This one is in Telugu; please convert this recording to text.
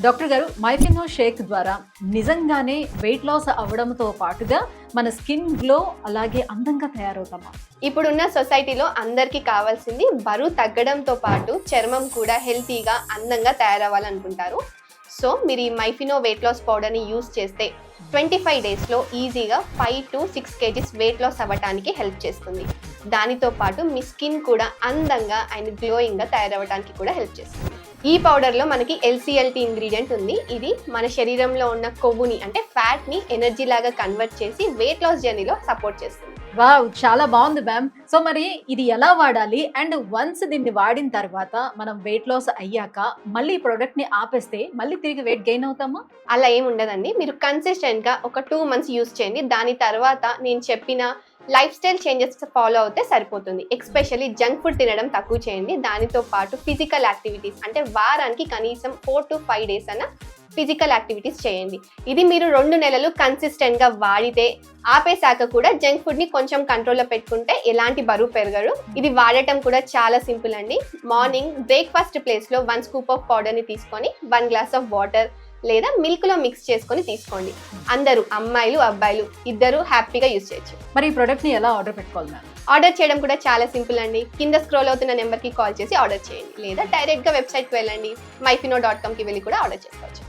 డాక్టర్ గారు, మైఫినో షేక్ ద్వారా నిజంగానే వెయిట్ లాస్ అవ్వడంతో పాటుగా మన స్కిన్ గ్లో అలాగే అందంగా తయారవుతామా? ఇప్పుడున్న సొసైటీలో అందరికీ కావాల్సింది బరువు తగ్గడంతో పాటు చర్మం కూడా హెల్తీగా అందంగా తయారవ్వాలనుకుంటారు. సో మీరు ఈ మైఫినో వెయిట్ లాస్ పౌడర్ని యూస్ చేస్తే 25 డేస్లో ఈజీగా 5 to 6 kgs వెయిట్ లాస్ అవ్వడానికి హెల్ప్ చేస్తుంది. దానితో పాటు మీ స్కిన్ కూడా అందంగా అండ్ గ్లోయింగ్గా తయారవ్వడానికి కూడా హెల్ప్ చేస్తుంది. ఈ పౌడర్లో మనకి LCLT ఇంగ్రీడియంట్ ఉంది. ఇది మన శరీరంలో ఉన్న కొవ్వుని అంటే ఫ్యాట్ని ఎనర్జీ లాగా కన్వర్ట్ చేసి వెయిట్ లాస్ జర్నీలో సపోర్ట్ చేస్తుంది. వావ్, చాలా బాగుంది మ్యామ్. సో మరి ఇది ఎలా వాడాలి అండ్ వన్స్ దీన్ని వాడిన తర్వాత మనం వెయిట్ లాస్ అయ్యాక మళ్ళీ ఈ ప్రోడక్ట్ ని ఆపేస్తే మళ్ళీ తిరిగి వెయిట్ గెయిన్ అవుతామా? అలా ఏమి ఉండదండి. మీరు కన్సిస్టెంట్గా ఒక 2 months యూస్ చేయండి. దాని తర్వాత నేను చెప్పిన లైఫ్ స్టైల్ చేంజెస్ ఫాలో అవుతే సరిపోతుంది. ఎస్పెషల్లీ జంక్ ఫుడ్ తినడం తక్కువ చేయండి. దానితో పాటు ఫిజికల్ యాక్టివిటీస్ అంటే వారానికి కనీసం 4 to 5 days అన్న ఫిజికల్ యాక్టివిటీస్ చేయండి. ఇది మీరు 2 నెలలు కన్సిస్టెంట్గా వాడితే ఆపేశాక కూడా జంక్ ఫుడ్ని కొంచెం కంట్రోల్లో పెట్టుకుంటే ఎలాంటి బరువు పెరగరు. ఇది వాడటం కూడా చాలా సింపుల్ అండి. మార్నింగ్ బ్రేక్ఫాస్ట్ ప్లేస్లో 1 scoop ఆఫ్ పౌడర్ని తీసుకొని 1 glass ఆఫ్ వాటర్ లేదా మిల్క్లో మిక్స్ చేసుకొని తీసుకోండి. అందరూ అమ్మాయిలు అబ్బాయిలు ఇద్దరు హ్యాపీగా యూజ్ చేయొచ్చు. మరి ఈ ప్రోడక్ట్ ని ఎలా ఆర్డర్ పెట్టుకోవాలి మ్యామ్? ఆర్డర్ చేయడం కూడా చాలా సింపుల్ అండి. కింద స్క్రోల్ అవుతున్న నెంబర్కి కాల్ చేసి ఆర్డర్ చేయండి లేదా డైరెక్ట్గా వెబ్సైట్కి వెళ్ళండి. myfino.com కి వెళ్ళి కూడా ఆర్డర్ చేసుకోవచ్చు.